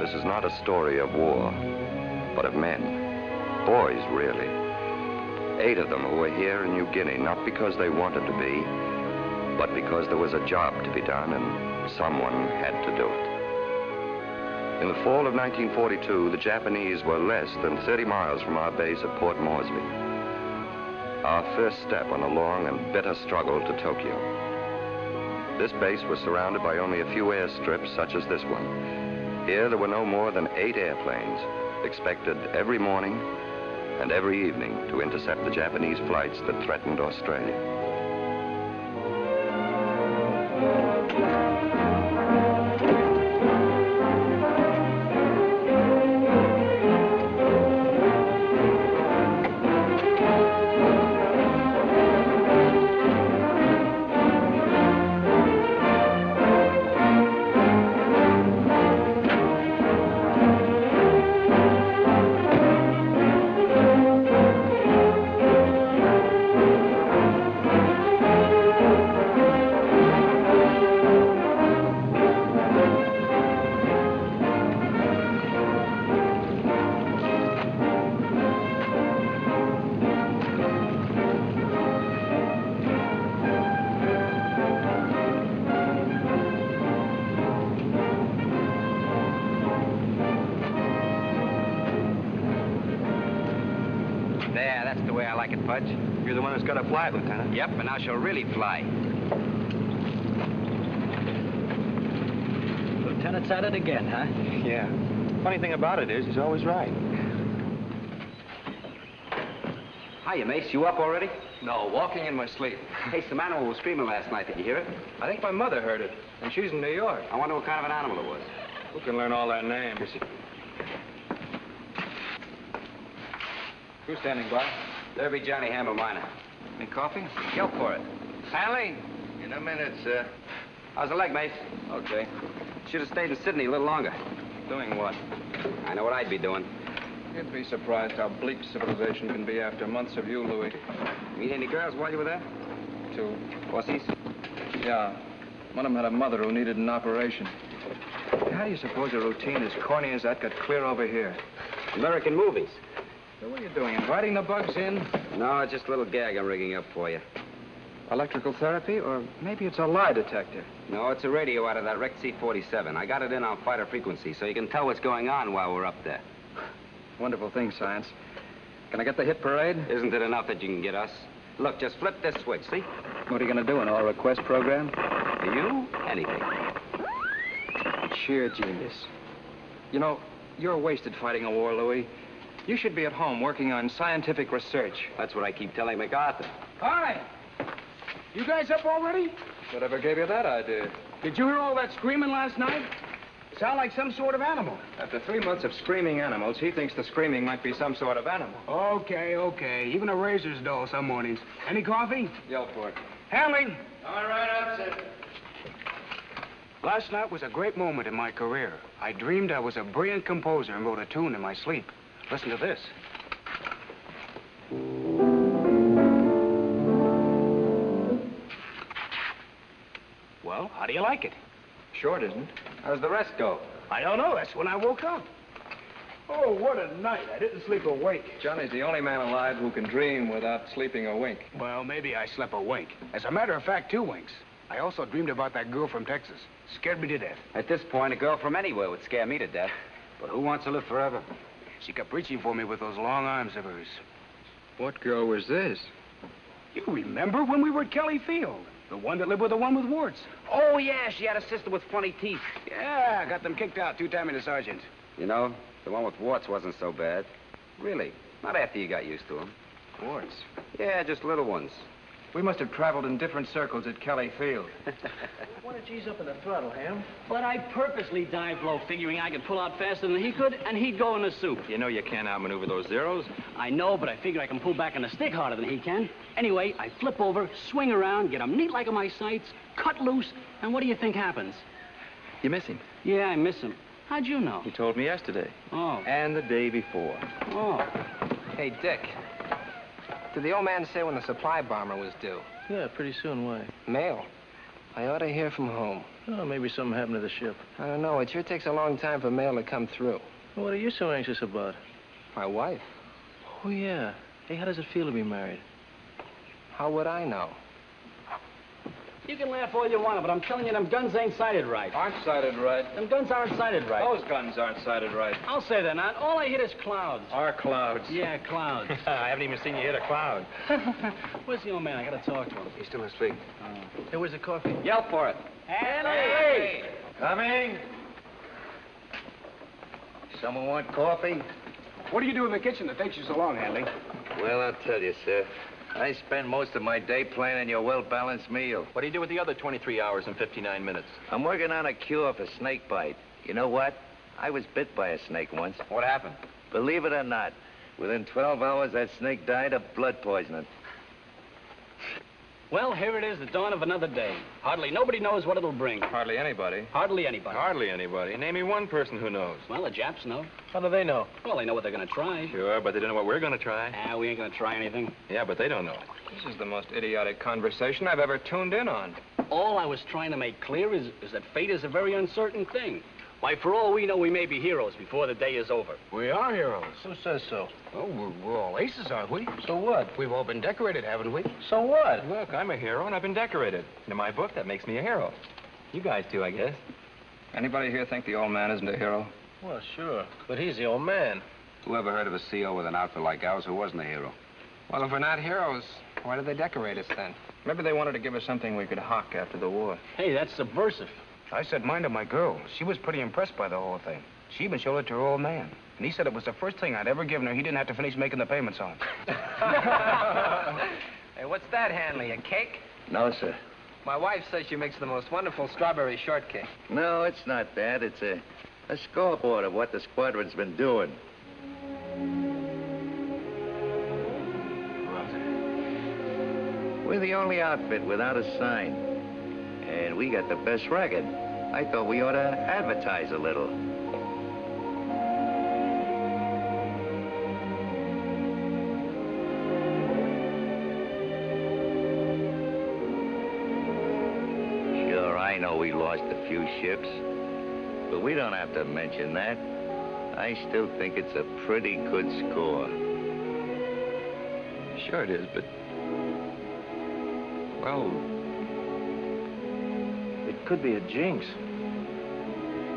this is not a story of war, but of men. Boys, really. 8 of them who were here in New Guinea, not because they wanted to be, but because there was a job to be done and someone had to do it. In the fall of 1942, the Japanese were less than 30 miles from our base at Port Moresby. Our first step on a long and bitter struggle to Tokyo. This base was surrounded by only a few airstrips such as this one. Here there were no more than 8 airplanes, expected every morning and every evening to intercept the Japanese flights that threatened Australia. You're the one who's got to fly, Lieutenant. Yep, and now she'll really fly. Lieutenant's at it again, huh? Yeah. Funny thing about it is, he's always right. Hiya, Mace. You up already? No, walking in my sleep. Hey, some animal was screaming last night. Did you hear it? I think my mother heard it, and she's in New York. I wonder what kind of an animal it was. Who can learn all their names? Who's standing by? There'll be Johnny Hamill Minor. Any coffee? Go for it. Hanley? In a minute, sir. How's the leg, Mace? Okay. Should have stayed in Sydney a little longer. Doing what? I know what I'd be doing. You'd be surprised how bleak civilization can be after months of you, Louis. Meet any girls while you were there? 2. Pussies? Yeah. One of them had a mother who needed an operation. How do you suppose a routine as corny as that got clear over here? American movies. So what are you doing, inviting the bugs in? No, just a little gag I'm rigging up for you. Electrical therapy, or maybe it's a lie detector. No, it's a radio out of that wrecked C-47. I got it in on fighter frequency, so you can tell what's going on while we're up there. Wonderful thing, science. Can I get the hit parade? Isn't it enough that you can get us? Look, just flip this switch, see? What are you going to do, an all-request program? For you, anything. Sheer genius. You know, you're wasted fighting a war, Louis. You should be at home working on scientific research. That's what I keep telling MacArthur. Hi. You guys up already? Whatever gave you that idea? Did you hear all that screaming last night? Sound like some sort of animal. After 3 months of screaming animals, he thinks the screaming might be some sort of animal. Okay. Even a razor's dull some mornings. Any coffee? Yell for it. Hanley. All right, that's it. Last night was a great moment in my career. I dreamed I was a brilliant composer and wrote a tune in my sleep. Listen to this. Well, how do you like it? Short, isn't it? How's the rest go? I don't know. That's when I woke up. Oh, what a night. I didn't sleep a wink. Johnny's the only man alive who can dream without sleeping a wink. Well, maybe I slept a wink. As a matter of fact, 2 winks. I also dreamed about that girl from Texas. Scared me to death. At this point, a girl from anywhere would scare me to death. But who wants to live forever? She kept reaching for me with those long arms of hers. What girl was this? You remember when we were at Kelly Field? The one that lived with the one with warts. Oh, yeah, she had a sister with funny teeth. Yeah, got them kicked out 2 times in the sergeant. You know, the one with warts wasn't so bad. Really. Not after you got used to them. Warts? Yeah, just little ones. We must have traveled in different circles at Kelly Field. I want to ease up in the throttle, Ham. But I purposely dived low, figuring I could pull out faster than he could, and he'd go in the soup. You know you can't outmaneuver those zeros. I know, but I figure I can pull back on the stick harder than he can. Anyway, I flip over, swing around, get him neat like on my sights, cut loose, and what do you think happens? You miss him? Yeah, I miss him. How'd you know? He told me yesterday. Oh. And the day before. Oh. Hey, Dick. Did the old man say when the supply bomber was due? Yeah, pretty soon. Why? Mail. I ought to hear from home. Oh, maybe something happened to the ship. I don't know. It sure takes a long time for mail to come through. What are you so anxious about? My wife. Oh, yeah. Hey, how does it feel to be married? How would I know? You can laugh all you want, but I'm telling you, them guns ain't sighted right. Aren't sighted right. Them guns aren't sighted right. Those guns aren't sighted right. I'll say they're not. All I hit is clouds. Are clouds. Yeah, clouds. I haven't even seen you hit a cloud. Where's the old man? I gotta talk to him. He's still asleep. Hey, where's the coffee? Yell for it. Hey! Coming. Someone want coffee? What do you do in the kitchen that takes you so long, Hanley? Well, I'll tell you, sir. I spend most of my day planning your well-balanced meal. What do you do with the other 23 hours and 59 minutes? I'm working on a cure for snake bite. You know what? I was bit by a snake once. What happened? Believe it or not, within 12 hours, that snake died of blood poisoning. Well, here it is, the dawn of another day. Hardly nobody knows what it'll bring. Hardly anybody. Hardly anybody. Hardly anybody. Name me one person who knows. Well, the Japs know. How do they know? Well, they know what they're gonna try. Sure, but they don't know what we're going to try. Ah, we ain't gonna try anything. Yeah, but they don't know. This is the most idiotic conversation I've ever tuned in on. All I was trying to make clear is that fate is a very uncertain thing. Why, for all we know, we may be heroes before the day is over. We are heroes. Who says so? Oh, we're all aces, aren't we? So what? We've all been decorated, haven't we? So what? Look, I'm a hero and I've been decorated. In my book, that makes me a hero. You guys too, I guess. Anybody here think the old man isn't a hero? Well, sure. But he's the old man. Whoever heard of a CO with an outfit like ours who wasn't a hero? Well, if we're not heroes, why did they decorate us then? Maybe they wanted to give us something we could hawk after the war. Hey, that's subversive. I said mine to my girl. She was pretty impressed by the whole thing. She even showed it to her old man. And he said it was the first thing I'd ever given her he didn't have to finish making the payments on. Hey, what's that, Hanley? A cake? No, sir. My wife says she makes the most wonderful strawberry shortcake. No, it's not that. It's a scoreboard of what the squadron's been doing. We're the only outfit without a sign. And we got the best record. I thought we ought to advertise a little. Sure, I know we lost a few ships, but we don't have to mention that. I still think it's a pretty good score. Sure it is, but... well... It could be a jinx.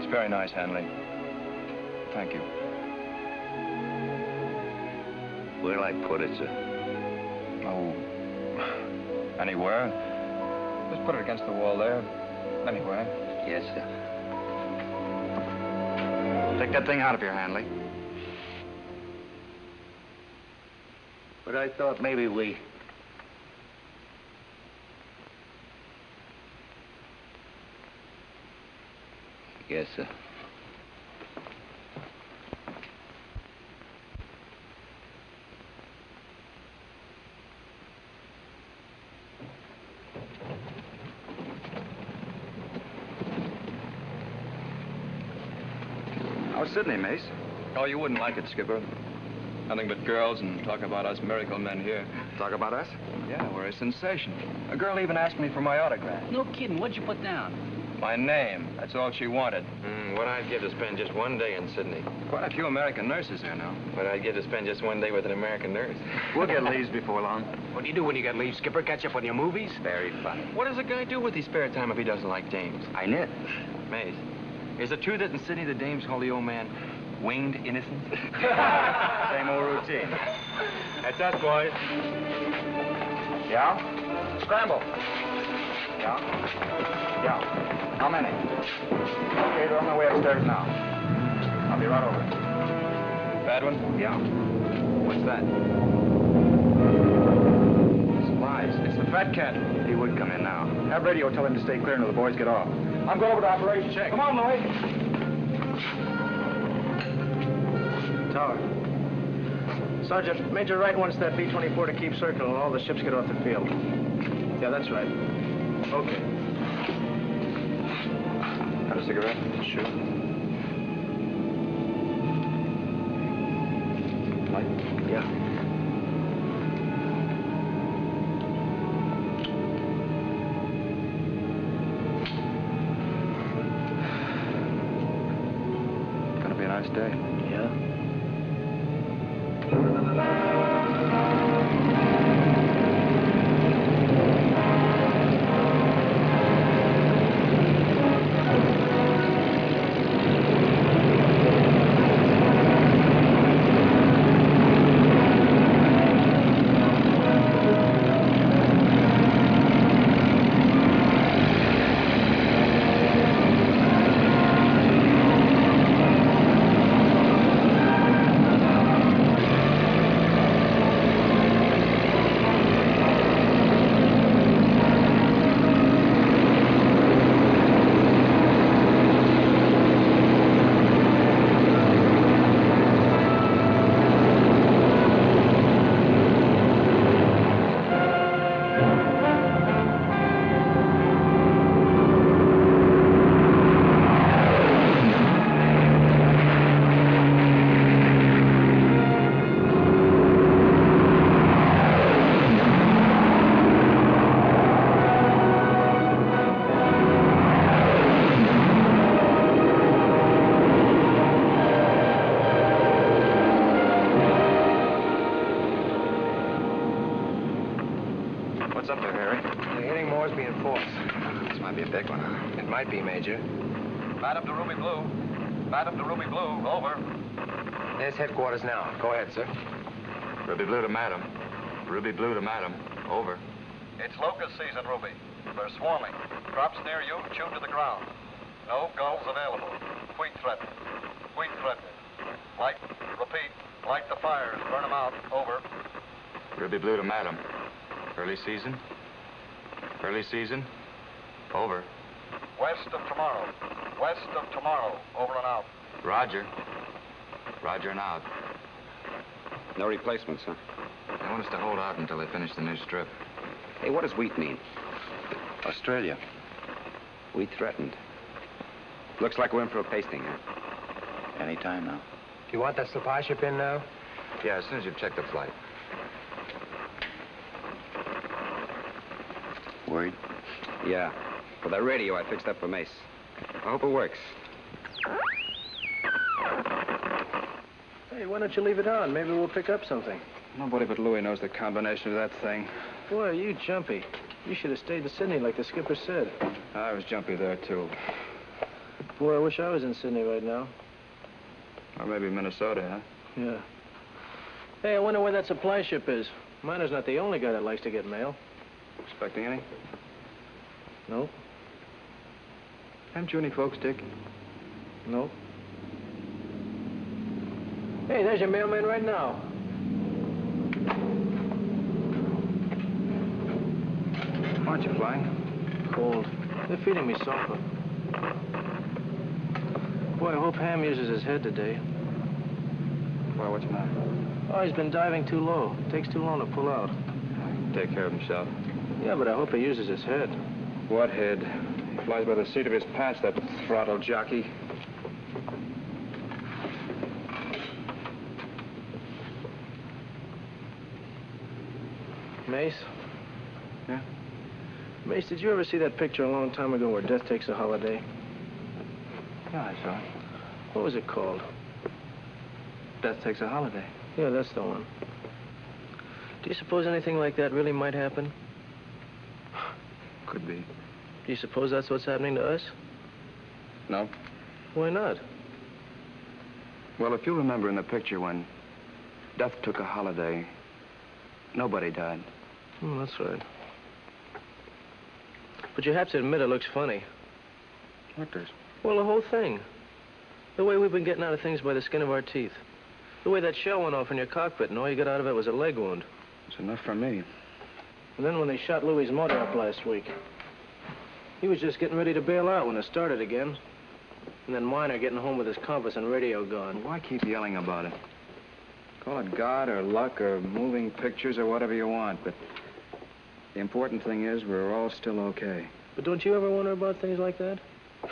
it's very nice, Hanley. Thank you. Where'll I put it, sir? Oh... anywhere. Just put it against the wall there. Anywhere. Yes, sir. Take that thing out of here, Hanley. But I thought maybe we... Yes, sir. How's Sydney, Mace? Oh, you wouldn't like it, Skipper. Nothing but girls and talk about us miracle men here. Talk about us? Yeah, we're a sensation. A girl even asked me for my autograph. No kidding. What'd you put down? My name. That's all she wanted. What I'd give to spend just one day in Sydney. Quite a few American nurses here now. What I'd give to spend just one day with an American nurse. We'll get leaves before long. What do you do when you get leave, Skipper? Catch up on your movies? Very funny. What does a guy do with his spare time if he doesn't like dames? I knit. Maze, is it true that in Sydney the dames call the old man winged innocence? Same old routine. That's us, boys. Yeah? Scramble. Yeah? Yeah. How many? Okay, they're on their way upstairs now. I'll be right over. Bad one? Yeah. What's that? Supplies. It's the fat cat. He would come in now. Have radio tell him to stay clear until the boys get off. I'm going over to operation check. Come on, Louie. Tower. Sergeant, Major Wright wants that B-24 to keep circling and all the ships get off the field. Yeah, that's right. Okay. Have a cigarette? Sure. Light? Yeah. last day. Yeah? What's up there, Harry? The hitting Moresby in force. This might be a big one, huh? It might be, Major. Madam to Ruby Blue. Madam to Ruby Blue. Over. There's headquarters now. Go ahead, sir. Ruby Blue to Madam. Ruby Blue to Madam. Over. It's locust season, Ruby. They're swarming. Crops near you, chewed to the ground. No gulls available. Wheat threatened. Wheat threatened. Light, repeat, light the fires. Burn them out. Over. Ruby Blue to Madam. Early season? Early season? Over. West of tomorrow. West of tomorrow. Over and out. Roger. Roger and out. No replacements, huh? They want us to hold out until they finish the new strip. Hey, what does wheat mean? Australia. Wheat threatened. Looks like we're in for a pasting, huh? Any time now. Do you want that supply ship in now? Yeah, as soon as you check the flight. Worried? Yeah. For that radio I fixed up for Mace. I hope it works. Hey, why don't you leave it on? Maybe we'll pick up something. Nobody but Louis knows the combination of that thing. Boy, are you jumpy. You should have stayed in Sydney like the skipper said. I was jumpy there, too. Boy, I wish I was in Sydney right now. Or maybe Minnesota, huh? Yeah. Hey, I wonder where that supply ship is. Miner's not the only guy that likes to get mail. Expecting any? No? Haven't you any folks, Dick? No. Hey, there's your mailman right now. Why aren't you flying? Cold. They're feeding me sulfur. Boy, I hope Ham uses his head today. Why, what's the matter? Oh, he's been diving too low. Takes too long to pull out. Take care of himself. Yeah, but I hope he uses his head. What head? He flies by the seat of his pants, that throttle jockey. Mace? Yeah? Mace, did you ever see that picture a long time ago where Death Takes a Holiday? Yeah, I saw it. What was it called? Death Takes a Holiday. Yeah, that's the one. Do you suppose anything like that really might happen? Could be. Do you suppose that's what's happening to us? No. Why not? Well, if you remember in the picture when Death took a holiday, nobody died. That's right. But you have to admit it looks funny. What does? Well, the whole thing. The way we've been getting out of things by the skin of our teeth. The way that shell went off in your cockpit and all you got out of it was a leg wound. It's enough for me. And then when they shot Louis' motor up last week, he was just getting ready to bail out when it started again. And then Miner getting home with his compass and radio gone. Why keep yelling about it? Call it God or luck or moving pictures or whatever you want, but the important thing is we're all still okay. But don't you ever wonder about things like that? Of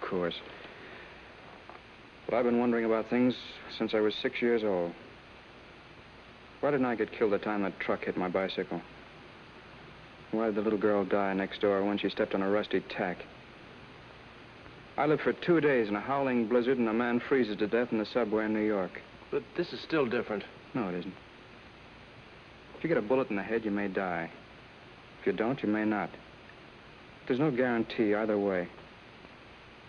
course. But I've been wondering about things since I was 6 years old. Why didn't I get killed the time that truck hit my bicycle? Why did the little girl die next door when she stepped on a rusty tack? I lived for 2 days in a howling blizzard and a man freezes to death in the subway in New York. But this is still different. No, it isn't. If you get a bullet in the head, you may die. If you don't, you may not. There's no guarantee either way.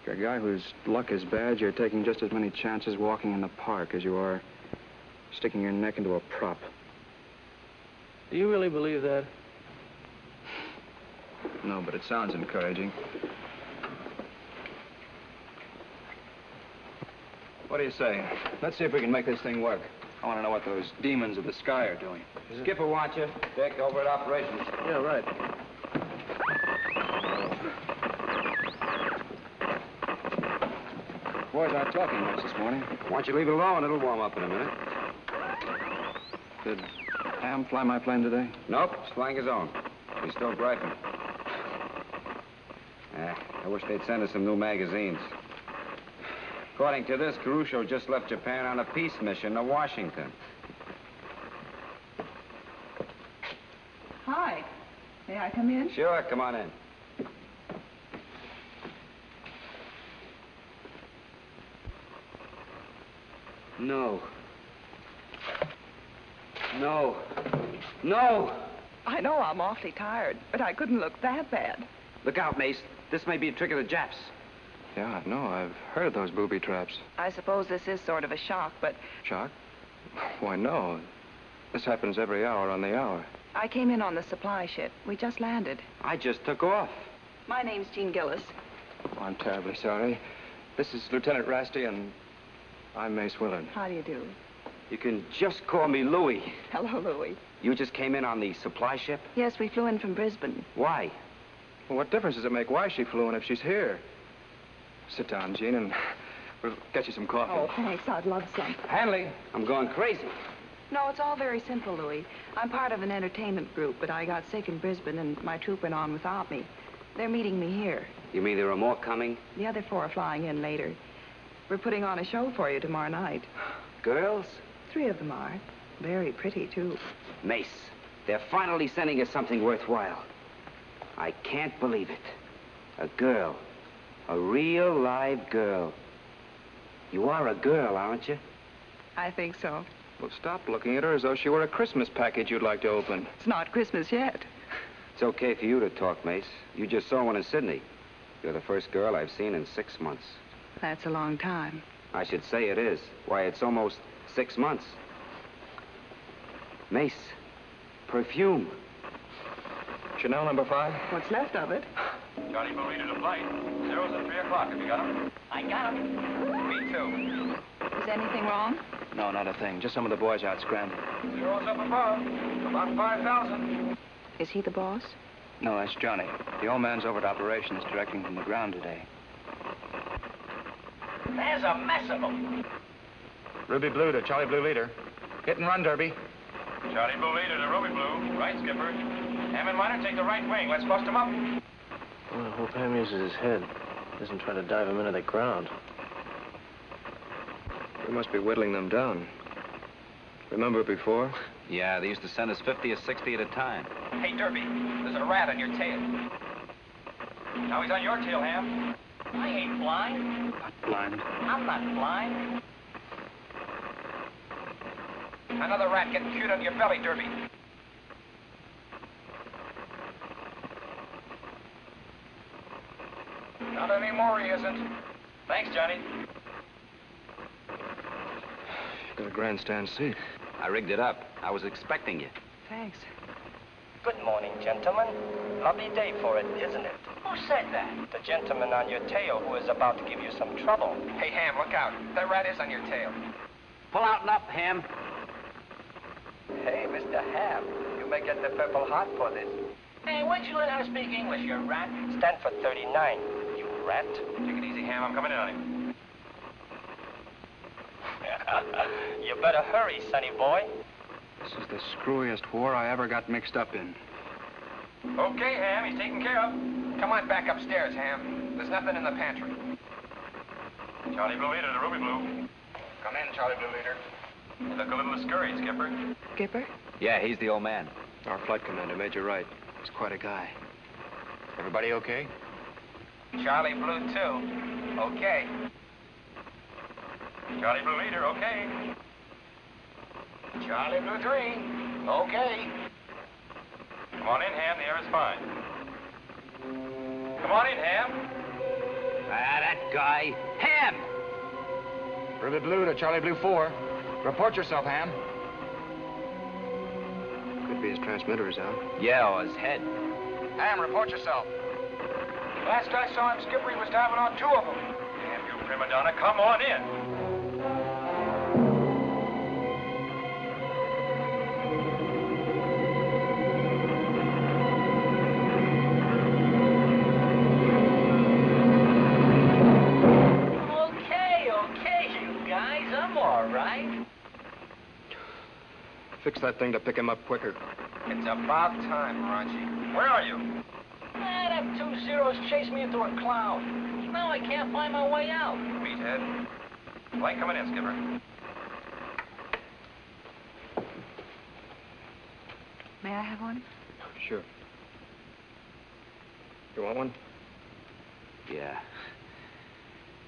If you're a guy whose luck is bad, you're taking just as many chances walking in the park as you are sticking your neck into a prop. Do you really believe that? No, but it sounds encouraging. What do you say? Let's see if we can make this thing work. I want to know what those demons of the sky are doing. Skipper wants you. Dick, over at operations. Yeah, right. Boys aren't talking much this morning. Why don't you leave it alone? It'll warm up in a minute. Did Ham fly my plane today? Nope, he's flying his own. He's still griping. I wish they'd send us some new magazines. According to this, Caruso just left Japan on a peace mission to Washington. Hi. May I come in? Sure, come on in. No. No. No! I know I'm awfully tired, but I couldn't look that bad. Look out, Mace. This may be a trick of the Japs. Yeah, no, I've heard of those booby traps. I suppose this is sort of a shock, but Shock? Why, no. This happens every hour on the hour. I came in on the supply ship. We just landed. I just took off. My name's Jean Gillis. Oh, I'm terribly sorry. This is Lieutenant Rasty, and I'm Mace Willard. How do you do? You can just call me Louie. Hello, Louie. You just came in on the supply ship? Yes, we flew in from Brisbane. Why? Well, what difference does it make why she flew in if she's here? Sit down, Jean, and we'll get you some coffee. Oh, thanks. I'd love some. Hanley, I'm going crazy. No, it's all very simple, Louie. I'm part of an entertainment group, but I got sick in Brisbane, and my troop went on without me. They're meeting me here. You mean there are more coming? The other 4 are flying in later. We're putting on a show for you tomorrow night. Girls? 3 of them are. Very pretty, too. Mace, they're finally sending us something worthwhile. I can't believe it. A girl. A real live girl. You are a girl, aren't you? I think so. Well, stop looking at her as though she were a Christmas package you'd like to open. It's not Christmas yet. It's okay for you to talk, Mace. You just saw one in Sydney. You're the first girl I've seen in 6 months. That's a long time. I should say it is. Why, it's almost 6 months. Mace, perfume. Chanel number 5? What's left of it? Johnny Blue Leader to flight. Zeros at 3 o'clock. Have you got him? I got him. Me too. Is anything wrong? No, not a thing. Just some of the boys out scrambling. Zeros up above. About 5,000. Is he the boss? No, that's Johnny. The old man's over at operations directing from the ground today. There's a mess of them. Ruby Blue to Charlie Blue Leader. Hit and run, Derby. Charlie Blue Leader to Ruby Blue. Right, Skipper. Ham and Minor, take the right wing. Let's bust him up. Well, I hope Ham uses his head. Doesn't try to dive him into the ground. We must be whittling them down. Remember before? Yeah, they used to send us 50 or 60 at a time. Hey, Derby, there's a rat on your tail. Now he's on your tail, Ham. I ain't blind. Not blind. I'm not blind. Another rat getting cute on your belly, Derby. Not anymore, he isn't. Thanks, Johnny. You've got a grandstand seat. I rigged it up. I was expecting you. Thanks. Good morning, gentlemen. Lovely day for it, isn't it? Who said that? The gentleman on your tail who is about to give you some trouble. Hey, Ham, look out. That rat is on your tail. Pull out and up, Ham. Hey, Mr. Ham, you may get the Purple Heart for this. Hey, when'd you learn how to speak English, you rat? Stanford 39, you rat. Take it easy, Ham. I'm coming in on him. You better hurry, sonny boy. This is the screwiest war I ever got mixed up in. Okay, Ham, he's taken care of. Come on back upstairs, Ham. There's nothing in the pantry. Charlie Blue Leader to Ruby Blue. Come in, Charlie Blue Leader. You look a little scurried, Skipper. Skipper? Yeah, he's the old man. Our flight commander, Major Wright. He's quite a guy. Everybody okay? Charlie Blue, too. Okay. Charlie Blue leader, okay. Charlie Blue 3, okay. Come on in, Ham. The air is fine. Come on in, Ham. Ah, that guy. Ham! Ruby Blue to Charlie Blue 4. Report yourself, Ham. Could be his transmitter is out. Yeah, or his head. Ham, report yourself. Last I saw him, Skipper, he was diving on 2 of them. Damn you, prima donna. Come on in. Fix that thing to pick him up quicker. It's about time, Raji. Where are you? That 2 zeros chased me into a cloud. Now I can't find my way out. Meathead. Light coming in, Skipper. May I have one? Sure. You want one? Yeah.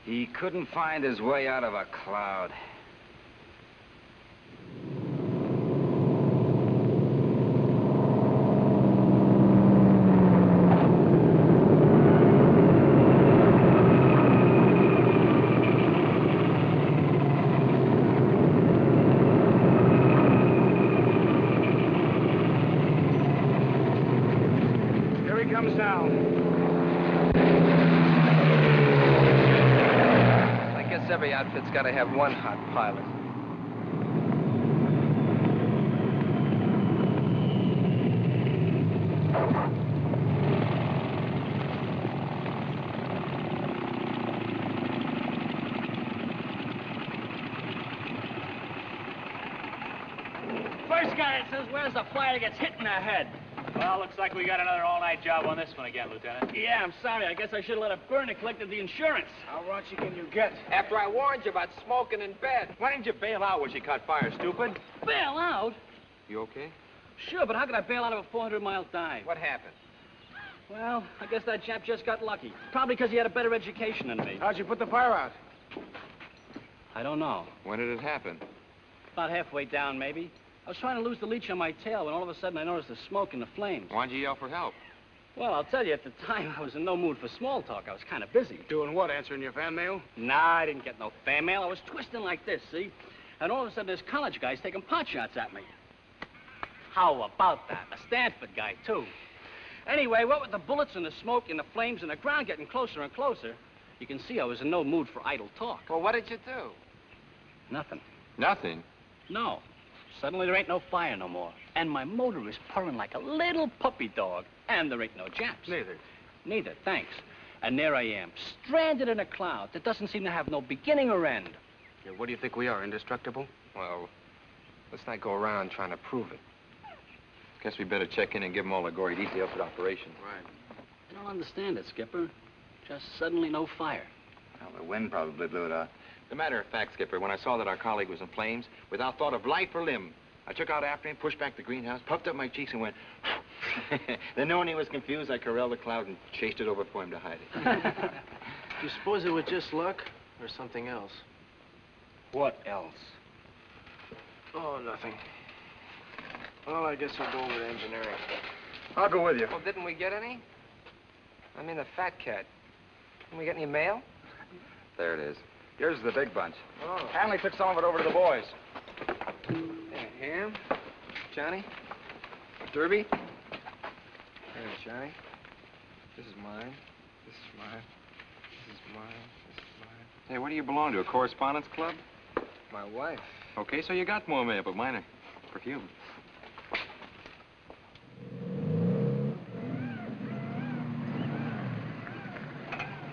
He couldn't find his way out of a cloud. Comes down. I guess every outfit's got to have one hot pilot. First guy that says where's the flyer gets hit in the head. Well, looks like we got another all-night job on this one again, Lieutenant. Yeah, I'm sorry. I guess I should have let it burn and collected the insurance. How raunchy can you get? After I warned you about smoking in bed. Why didn't you bail out when she caught fire, stupid? Bail out? You okay? Sure, but how could I bail out of a 400-mile dive? What happened? Well, I guess that chap just got lucky. Probably because he had a better education than me. How'd you put the fire out? I don't know. When did it happen? About halfway down, maybe. I was trying to lose the leech on my tail when all of a sudden I noticed the smoke and the flames. Why'd you yell for help? Well, I'll tell you, at the time, I was in no mood for small talk. I was kind of busy. Doing what, answering your fan mail? Nah, I didn't get no fan mail. I was twisting like this, see? And all of a sudden, this college guy's taking pot shots at me. How about that? A Stanford guy, too. Anyway, what with the bullets and the smoke and the flames and the ground getting closer and closer, you can see I was in no mood for idle talk. Well, what did you do? Nothing. Nothing. No. Suddenly there ain't no fire no more. And my motor is purring like a little puppy dog. And there ain't no Japs. Neither, thanks. And there I am, stranded in a cloud that doesn't seem to have no beginning or end. Yeah, what do you think we are, indestructible? Well, let's not go around trying to prove it. Guess we better check in and give them all the gory details of the operation. Right. I don't understand it, Skipper. Just suddenly no fire. Well, the wind probably blew it out. As a matter of fact, Skipper, when I saw that our colleague was in flames, without thought of life or limb, I took out after him, pushed back the greenhouse, puffed up my cheeks, and went... Then knowing he was confused, I corralled the cloud and chased it over for him to hide it. Do you suppose it was just luck or something else? What else? Oh, nothing. Well, I guess I'll go over to engineering. I'll go with you. Well, didn't we get any? I mean, the fat cat. Didn't we get any mail? There it is. Here's the big bunch. Oh. Hanley took some of it over to the boys. Hey, Ham, Johnny, Derby. Hey, Johnny. This is mine. This is mine. This is mine. This is mine. Hey, what do you belong to, a correspondence club? My wife. Okay, so you got more mail, but mine are perfume.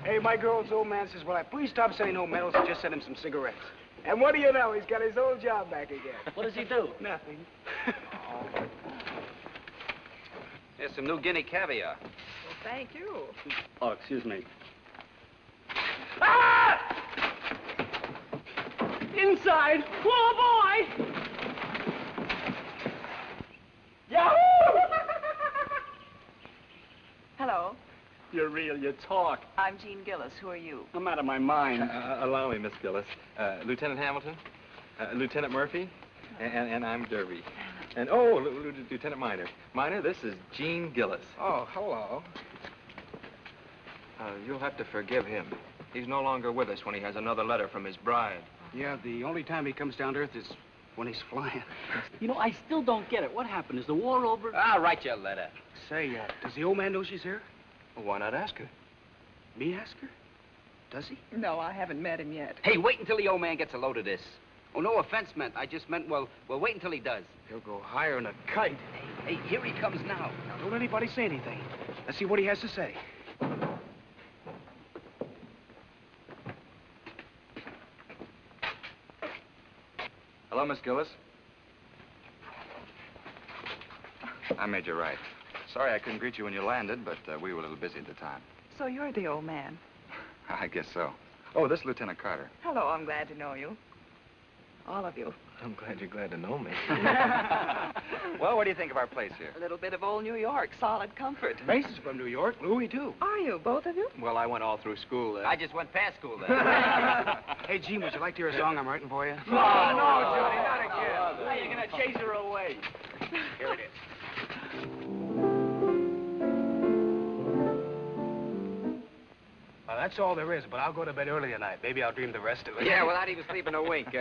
Hey, my girl's old man says, will I please stop sending home medals and just send him some cigarettes? And what do you know? He's got his old job back again. What does he do? Nothing. Here's some New Guinea caviar. Well, thank you. Oh, excuse me. Ah! Inside! Whoa, boy! Yahoo! Hello. You're real, you talk. I'm Jean Gillis. Who are you? I'm out of my mind. Allow me, Miss Gillis. Lieutenant Hamilton, Lieutenant Murphy, and I'm Derby. And, oh, Lieutenant Minor. Minor, this is Jean Gillis. Oh, hello. You'll have to forgive him. He's no longer with us when he has another letter from his bride. Yeah, the only time he comes down to earth is when he's flying. You know, I still don't get it. What happened? Is the war over? I'll write you a letter. Say, does the old man know she's here? Well, why not ask her? Me ask her? Does he? No, I haven't met him yet. Hey, wait until the old man gets a load of this. Oh, no offense meant. I just meant, well, wait until he does. He'll go higher than a kite. Hey, here he comes now. Now, don't anybody say anything. Let's see what he has to say. Hello, Miss Gillis. I'm Major Wright. Sorry I couldn't greet you when you landed, but we were a little busy at the time. So you're the old man. I guess so. Oh, this is Lieutenant Carter. Hello, I'm glad to know you. All of you. I'm glad you're glad to know me. Well, what do you think of our place here? A little bit of old New York, solid comfort. Mace is from New York. Louis, too. Are you, both of you? Well, I went all through school there. I just went past school there. Hey, Jean, would you like to hear a song I'm writing for you? No, Johnny, not again. Hey, you're gonna chase her away. Here it is. Well, that's all there is, but I'll go to bed early tonight. Maybe I'll dream the rest of it. Yeah, without even sleeping a wink.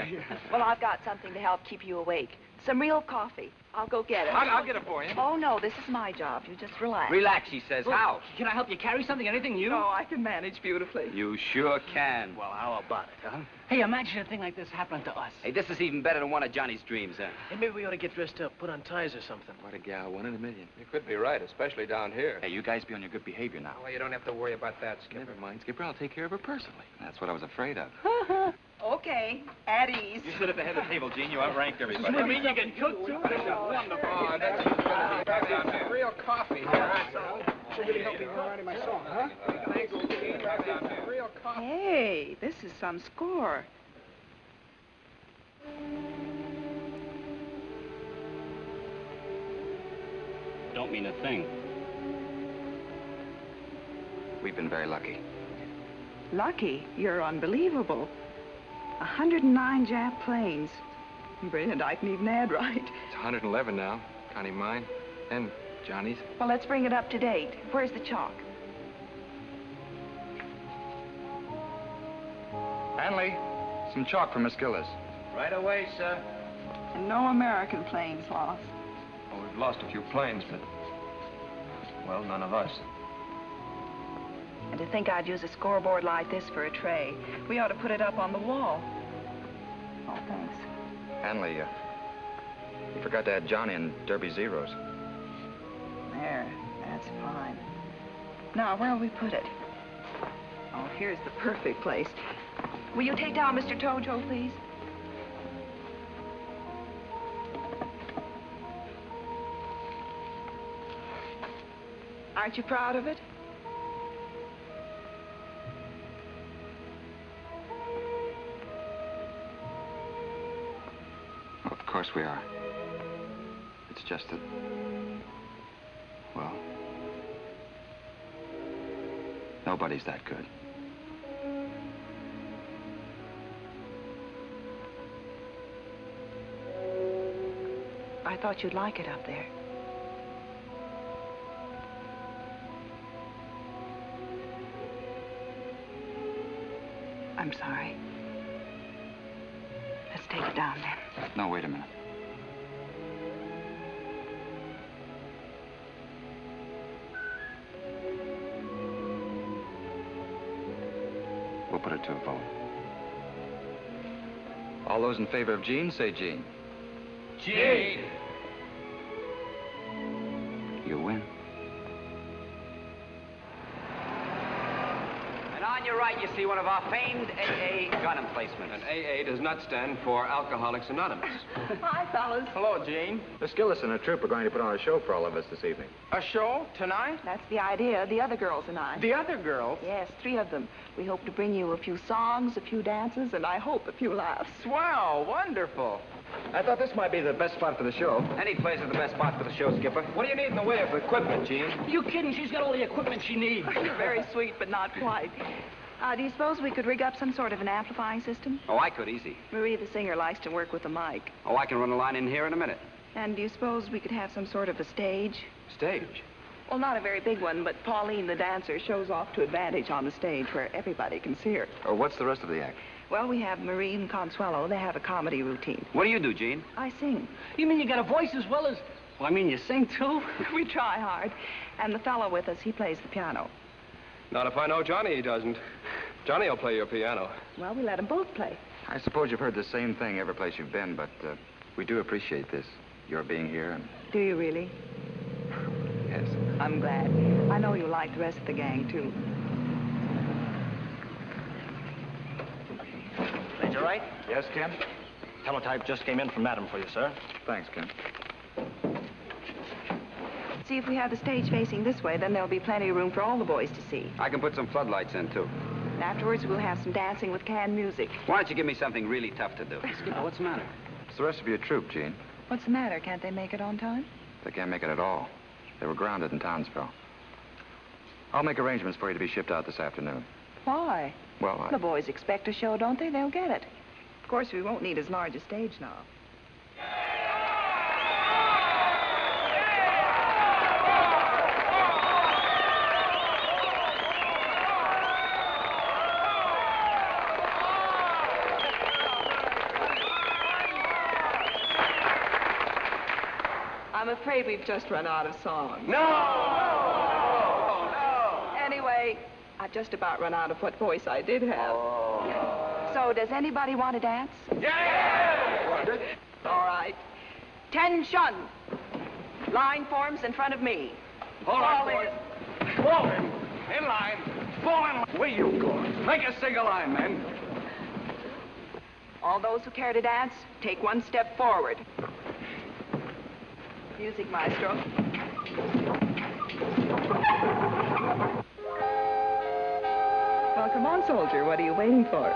Well, I've got something to help keep you awake. Some real coffee. I'll go get it. I'll get it for you. Oh, no, this is my job. You just relax. Relax, she says. How? Can I help you carry something? Anything new? No, I can manage beautifully. You sure can. Well, how about it, huh? Hey, imagine a thing like this happening to us. Hey, this is even better than one of Johnny's dreams, huh? Hey, maybe we ought to get dressed up, put on ties or something. What a gal, 1 in a million. You could be right, especially down here. Hey, you guys be on your good behavior now. Well, you don't have to worry about that, Skipper. Never mind, Skipper. I'll take care of her personally. That's what I was afraid of. Okay, at ease. You sit at the head of the table, Gene. You outranked everybody. You mean you can cook, too? Wonderful. Oh, that's real coffee here. Should really help me in writing my song, huh? Real coffee. Hey, this is some score. Don't mean a thing. We've been very lucky. Lucky? You're unbelievable. 109 Jap planes. Brilliant, I can even add right. It's 111 now, counting mine and Johnny's. Well, let's bring it up to date. Where's the chalk? Hanley, some chalk for Miss Gillis. Right away, sir. And no American planes lost. Well, we've lost a few planes, but, well, none of us. And to think I'd use a scoreboard like this for a tray. We ought to put it up on the wall. Oh, thanks. Hanley, you forgot to add Johnny and Derby zeros. There, that's fine. Now, where'll we put it? Oh, here's the perfect place. Will you take down Mr. Tojo, please? Aren't you proud of it? Of course we are. It's just that, well, nobody's that good. I thought you'd like it up there. I'm sorry. Let's take it down then. No, wait a minute. We'll put it to a vote. All those in favor of Jean, say Jean. Gene! You win. And on your right, you see one of our famed AA gun emplacements. And AA does not stand for Alcoholics Anonymous. Hi, fellas. Hello, Gene. Miss Gillis and her troupe are going to put on a show for all of us this evening. A show tonight? That's the idea. The other girls and I. The other girls? Yes, 3 of them. We hope to bring you a few songs, a few dances, and I hope a few laughs. Swell, wonderful. I thought this might be the best spot for the show. Any place is the best spot for the show, Skipper. What do you need in the way of equipment, Gene? You kidding? She's got all the equipment she needs. You're very sweet, but not quite. Do you suppose we could rig up some sort of an amplifying system? Oh, I could, easy. Marie, the singer, likes to work with the mic. Oh, I can run a line in here in a minute. And do you suppose we could have some sort of a stage? Stage? Well, not a very big one, but Pauline, the dancer, shows off to advantage on the stage where everybody can see her. Or what's the rest of the act? Well, we have Marie and Consuelo. They have a comedy routine. What do you do, Gene? I sing. You mean you got a voice as well as... Well, I mean, you sing, too? We try hard. And the fellow with us, he plays the piano. Not if I know Johnny, he doesn't. Johnny will play your piano. Well, we let them both play. I suppose you've heard the same thing every place you've been, but we do appreciate this. Your being here and... Do you really? Yes. I'm glad. I know you like the rest of the gang, too. Major Wright? Yes, Ken? Teletype just came in from Madam for you, sir. Thanks, Ken. See, if we have the stage facing this way, then there'll be plenty of room for all the boys to see. I can put some floodlights in, too. And afterwards, we'll have some dancing with canned music. Why don't you give me something really tough to do? Skipper, what's the matter? It's the rest of your troop, Gene. What's the matter? Can't they make it on time? They can't make it at all. They were grounded in Townsville. I'll make arrangements for you to be shipped out this afternoon. Why? Well, The boys expect a show, don't they? They'll get it. Of course, we won't need as large a stage now. I'm afraid we've just run out of songs. No! Anyway, I've just about run out of what voice I did have. So, does anybody want to dance? Yeah! All right. 10-shun. Line forms in front of me. All right, boys. Fall in. In line. Fall in line. Where you going? Make a single line, men. All those who care to dance, take one step forward. Music, maestro. Well, come on, soldier. What are you waiting for?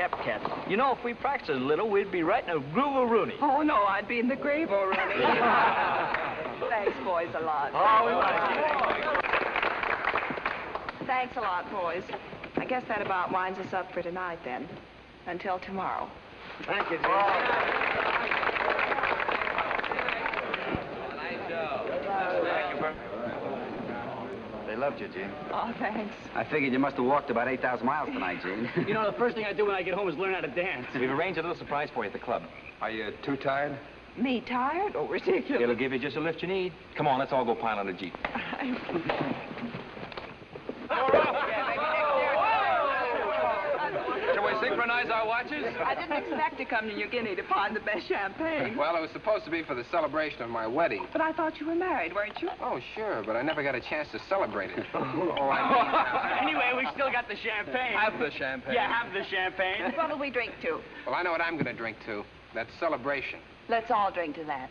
Jap cats. You know, if we practiced a little, we'd be right in a groove of Rooney. Oh, no, I'd be in the grave already. Thanks, boys, a lot. Oh, we want Thanks a lot, boys. I guess that about winds us up for tonight, then. Until tomorrow. Thank you, Jim. They loved you, Gene. Oh, thanks. I figured you must have walked about 8,000 miles tonight, Gene. You know, the first thing I do when I get home is learn how to dance. We've arranged a little surprise for you at the club. Are you too tired? Me tired? Oh, ridiculous. It'll give you just a lift you need. Come on, let's all go pile on a Jeep. Shall we synchronize our watches? I didn't expect to come to New Guinea to find the best champagne. Well, it was supposed to be for the celebration of my wedding. But I thought you were married, weren't you? Oh, sure, but I never got a chance to celebrate it. Anyway, we still got the champagne. Have the champagne. Yeah, have the champagne. What'll we drink to? Well, I know what I'm going to drink to. That's celebration. Let's all drink to that.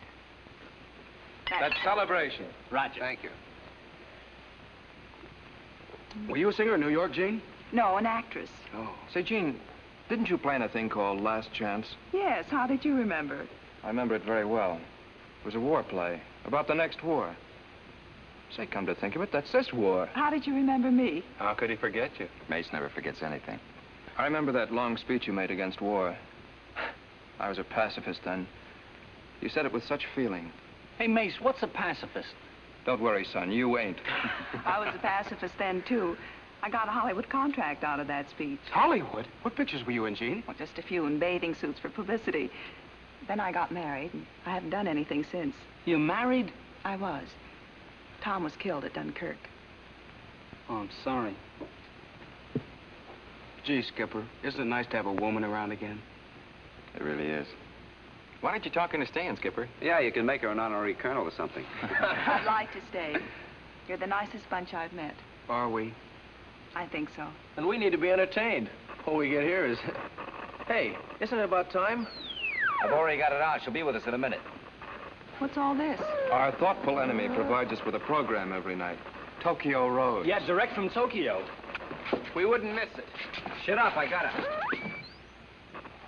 That's celebration. Roger. Thank you. Were you a singer in New York, Gene? No, an actress. Oh. Say, Gene, didn't you play in a thing called Last Chance? Yes, how did you remember it? I remember it very well. It was a war play about the next war. Say, come to think of it, that's this war. How did you remember me? How could he forget you? Mace never forgets anything. I remember that long speech you made against war. I was a pacifist then. You said it with such feeling. Hey, Mace, what's a pacifist? Don't worry, son, you ain't. I was a pacifist then, too. I got a Hollywood contract out of that speech. Hollywood? What pictures were you in, Gene? Well, just a few in bathing suits for publicity. Then I got married, and I haven't done anything since. You married? I was. Tom was killed at Dunkirk. Oh, I'm sorry. Gee, Skipper, isn't it nice to have a woman around again? It really is. Why aren't you talking to Stan, Skipper? Yeah, you can make her an honorary colonel or something. I'd like to stay. You're the nicest bunch I've met. Are we? I think so. And we need to be entertained. All we get here is... Hey, isn't it about time? I've already got it out. She'll be with us in a minute. What's all this? Our thoughtful enemy provides us with a program every night. Tokyo Road. Yeah, direct from Tokyo. We wouldn't miss it. Shut up, I got it.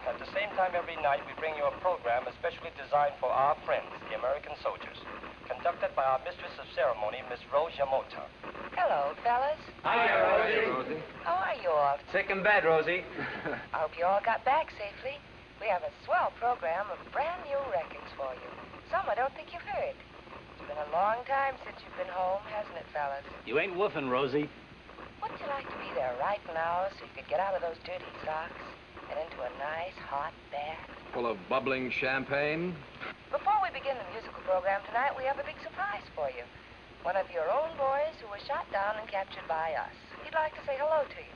At the same time every night, we bring you a program especially designed for our friends, the American soldiers, conducted by our mistress of ceremony, Miss Rose Yamota. Hello, fellas. Hi, Rosie. How are you all? Sick in bed, Rosie. I hope you all got back safely. We have a swell program of brand new records for you. Some I don't think you've heard. It's been a long time since you've been home, hasn't it, fellas? You ain't woofing, Rosie. Wouldn't you like to be there right now so you could get out of those dirty socks and into a nice hot bath? Full of bubbling champagne? Before we begin the musical program tonight, we have a big surprise for you. One of your own boys who was shot down and captured by us. He'd like to say hello to you.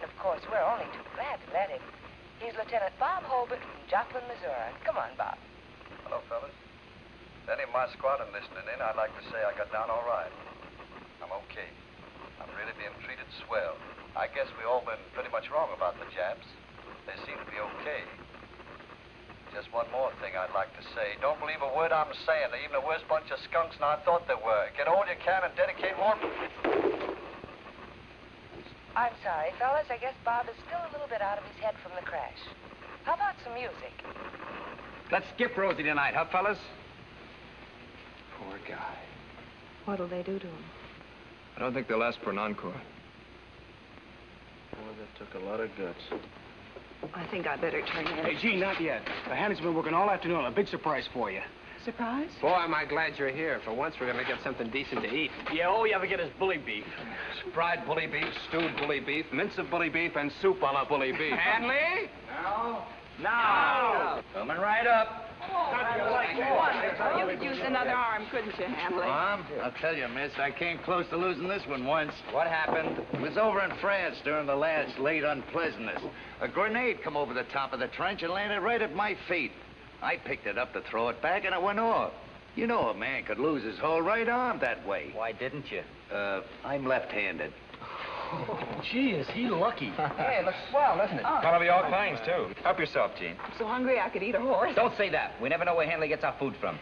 And of course, we're only too glad to let him. He's Lieutenant Bob Hobart from Joplin, Missouri. Come on, Bob. Hello, fellas. Any of my squadron listening in, I'd like to say I got down all right. I'm okay. I'm really being treated swell. I guess we all been pretty much wrong about the Japs. They seem to be okay. Just one more thing I'd like to say. Don't believe a word I'm saying. They're even a worse bunch of skunks than I thought they were. Get all you can and dedicate more... I'm sorry, fellas. I guess Bob is still a little bit out of his head from the crash. How about some music? Let's skip Rosie tonight, huh, fellas? Poor guy. What'll they do to him? I don't think they'll ask for an encore. Boy, that took a lot of guts. I think I better turn in. Hey, Gene, not yet. The Hanny's been working all afternoon on a big surprise for you. Surprise? Boy, am I glad you're here. For once, we're going to get something decent to eat. Yeah, all you ever get is bully beef. Fried bully beef, stewed bully beef, mince of bully beef, and soup a la bully beef. Hanley? Now! Coming right up. You could use another arm, couldn't you, Hanley? Mom, I'll tell you, miss, I came close to losing this one once. What happened? It was over in France during the last late unpleasantness. A grenade come over the top of the trench and landed right at my feet. I picked it up to throw it back, and it went off. You know a man could lose his whole right arm that way. Why didn't you? I'm left-handed. Gee, is he lucky. Hey, it looks swell, doesn't it? One of your kinds, too. Help yourself, Gene. I'm so hungry I could eat a horse. Don't say that. We never know where Hanley gets our food from.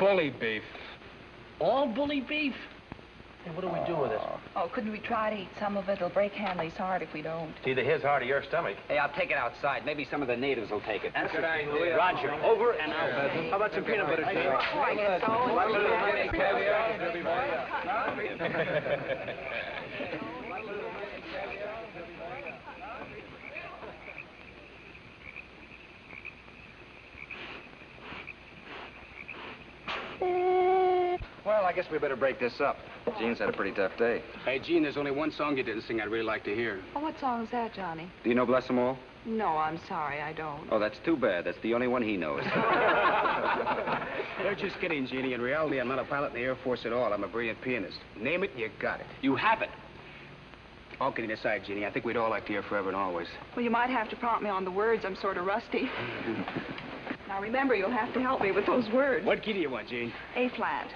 bully beef. All bully beef? Hey, what do we do with it? Oh, couldn't we try to eat some of it? It'll break Hanley's heart if we don't. It's either his heart or your stomach. Hey, I'll take it outside. Maybe some of the natives will take it. That's good idea. Roger, over and out. How about some peanut butter shakes? Oh, I guess so. Well, I guess we better break this up. Gene's had a pretty tough day. Hey, Gene, there's only one song you didn't sing I'd really like to hear. Oh, what song's that, Johnny? Do you know Bless 'Em All? No, I'm sorry, I don't. Oh, that's too bad. That's the only one he knows. You're just kidding, Jeannie. In reality, I'm not a pilot in the Air Force at all. I'm a brilliant pianist. Name it, you got it. You have it. All kidding aside, Jeannie, I think we'd all like to hear Forever and Always. Well, you might have to prompt me on the words. I'm sort of rusty. Now, remember, you'll have to help me with those words. What key do you want, Gene? A flat.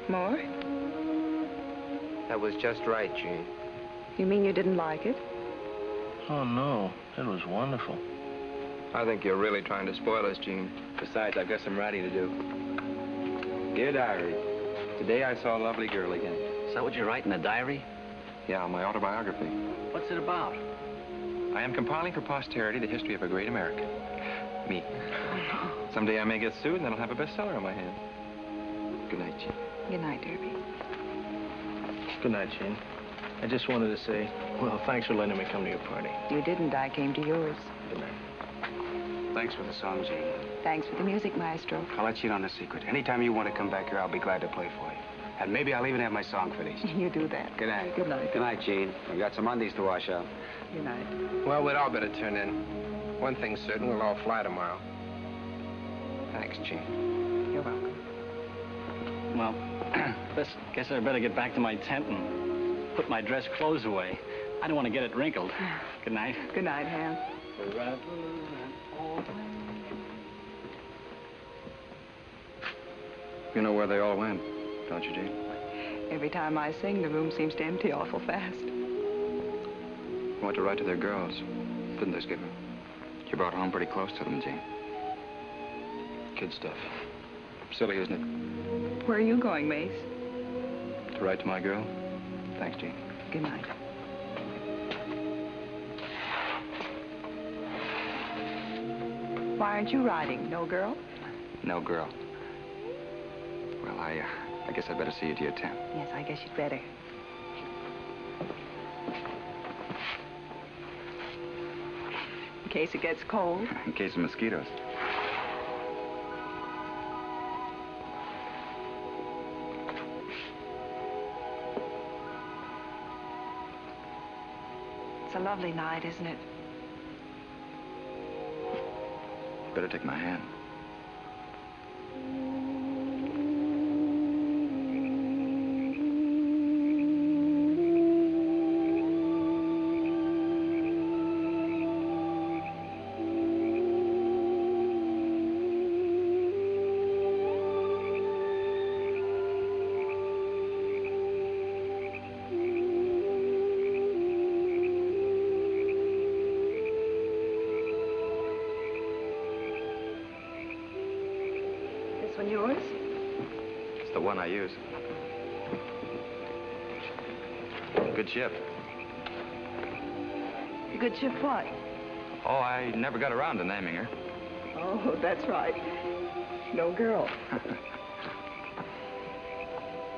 More? That was just right, Gene. You mean you didn't like it? Oh, no. It was wonderful. I think you're really trying to spoil us, Gene. Besides, I've got some writing to do. Dear Diary, today I saw a lovely girl again. Is that what you write in a diary? Yeah, my autobiography. What's it about? I am compiling for posterity the history of a great American. Me. Someday I may get sued, and then I'll have a bestseller on my hands. Good night, Gene. Good night, Derby. Good night, Gene. I just wanted to say, well, thanks for letting me come to your party. You didn't. I came to yours. Good night. Thanks for the song, Gene. Thanks for the music, Maestro. I'll let you in on a secret. Anytime you want to come back here, I'll be glad to play for you. And maybe I'll even have my song finished. You do that. Good night. Good night. Good night, Gene. I've got some undies to wash out. Good night. Well, we'd all better turn in. One thing's certain, we'll all fly tomorrow. Thanks, Gene. You're welcome. Well, guess I better get back to my tent and put my dress clothes away. I don't want to get it wrinkled. Good night. Good night, Ham. You know where they all went, don't you, Gene? Every time I sing, the room seems to empty awful fast. They went to write to their girls, didn't they, Skipper? You brought home pretty close to them, Gene. Kid stuff. Silly, isn't it? Where are you going, Mace? To write to my girl? Thanks, Gene. Good night. Why aren't you riding? No girl? No girl. Well, I guess I'd better see you to your tent. Yes, I guess you'd better. In case it gets cold. In case of mosquitoes. It's a lovely night, isn't it? Better take my hand. Yours? It's the one I use. Good ship. Good ship what? Oh, I never got around to naming her. Oh, that's right. No girl.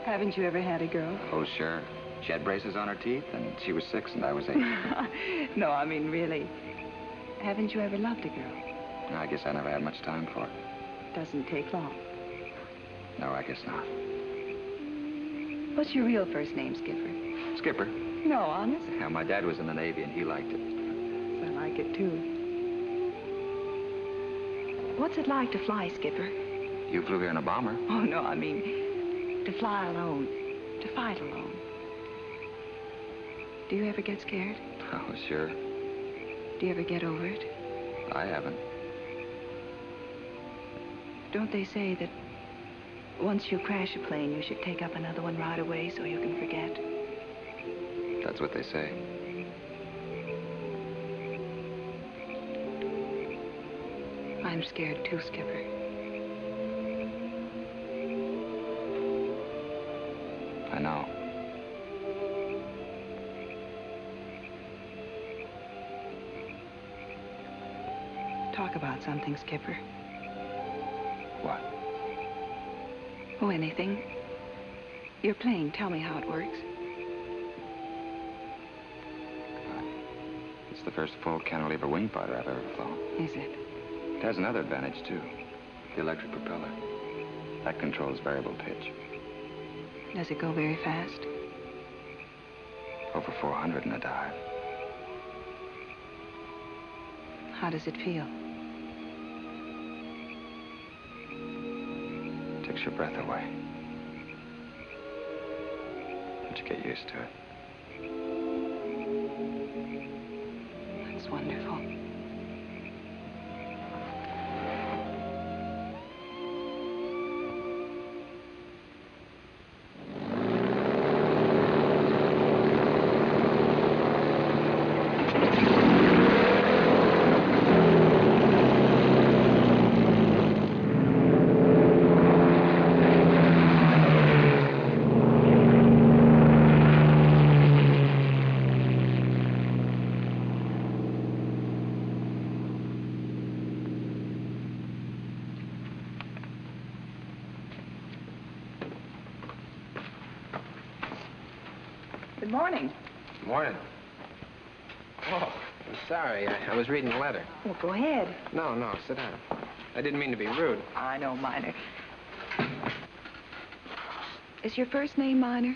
Haven't you ever had a girl? Oh, sure. She had braces on her teeth, and she was 6 and I was 8. No, I mean, really. Haven't you ever loved a girl? No, I guess I never had much time for it. Doesn't take long. No, I guess not. What's your real first name, Skipper? Skipper. No, honest? Yeah, my dad was in the Navy, and he liked it. I like it, too. What's it like to fly, Skipper? You flew here in a bomber. Oh, no, I mean, to fly alone, to fight alone. Do you ever get scared? Oh, sure. Do you ever get over it? I haven't. Don't they say that once you crash a plane, you should take up another one right away so you can forget? That's what they say. I'm scared too, Skipper. I know. Talk about something, Skipper. What? Oh, anything. Your plane, tell me how it works. It's the first full cantilever wing fighter I've ever flown. Is it? It has another advantage, too. The electric propeller. That controls variable pitch. Does it go very fast? Over 400 in a dive. How does it feel? Takes your breath away. But you get used to it. That's wonderful. Good morning. Morning. Oh, I'm sorry. I was reading a letter. Well, go ahead. No, sit down. I didn't mean to be rude. I know, Minor. Is your first name Minor?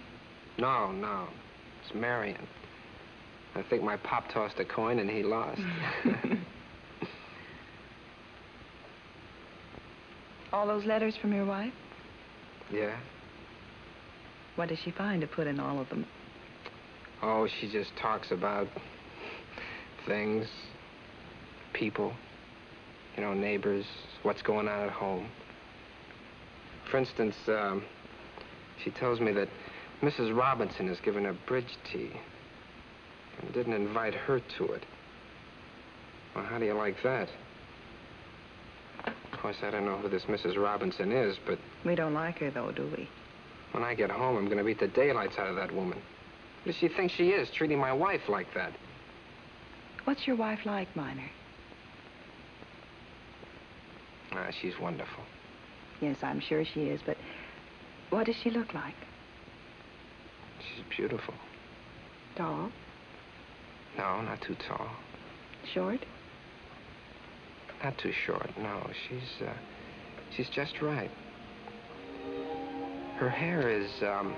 No. It's Marion. I think my pop tossed a coin and he lost. All those letters from your wife? Yeah? What does she find to put in all of them? Oh, she just talks about things, people, you know, neighbors, what's going on at home. For instance, she tells me that Mrs. Robinson is giving a bridge tea and didn't invite her to it. Well, how do you like that? Of course, I don't know who this Mrs. Robinson is, but... We don't like her, though, do we? When I get home, I'm going to beat the daylights out of that woman. What does she think she is, treating my wife like that? What's your wife like, Minor? She's wonderful. Yes, I'm sure she is, but what does she look like? She's beautiful. Tall? No, not too tall. Short? Not too short, no. She's just right. Her hair is, well,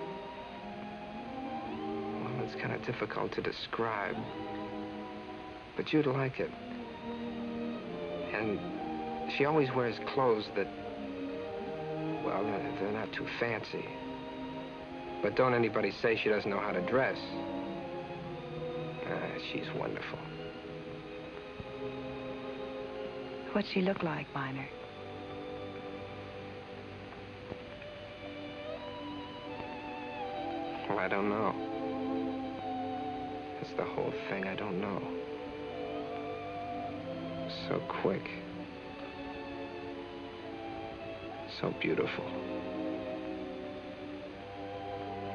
it's kind of difficult to describe. But you'd like it. And she always wears clothes that, well, they're not too fancy. But don't anybody say she doesn't know how to dress. She's wonderful. What'd she look like, Minor? Well, I don't know. That's the whole thing. I don't know. So quick. So beautiful.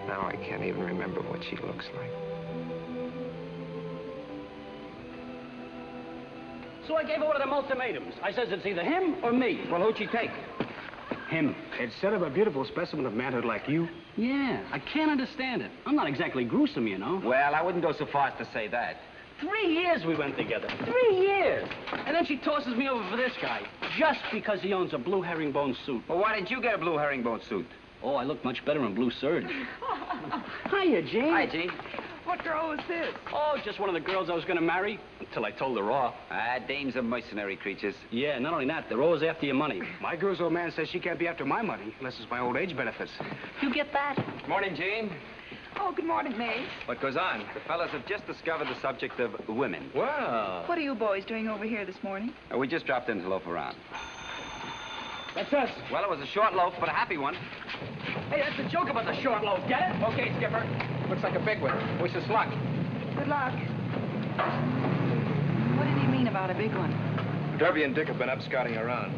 Now I can't even remember what she looks like. So I gave her one of them ultimatums. I says it's either him or me. Well, who'd she take? Him. Instead of a beautiful specimen of manhood like you. Yeah, I can't understand it. I'm not exactly gruesome, you know. Well, I wouldn't go so far as to say that. 3 years we went together. 3 years. And then she tosses me over for this guy, just because he owns a blue herringbone suit. Well, why didn't you get a blue herringbone suit? Oh, I look much better in blue serge. Hiya, Gene. Hi, Gene. What girl was this? Oh, just one of the girls I was going to marry, until I told her off. Dames are mercenary creatures. Yeah, not only that, they're always after your money. My girl's old man says she can't be after my money unless it's my old age benefits. You get that? Morning, Gene. Oh, good morning, Mace. What goes on? The fellas have just discovered the subject of women. Wow. What are you boys doing over here this morning? We just dropped in to loaf around. That's us. Well, it was a short loaf, but a happy one. Hey, that's the joke about the short loaf, get it? Okay, Skipper. Looks like a big one. Wish us luck. Good luck. What did he mean about a big one? Derby and Dick have been up scouting around.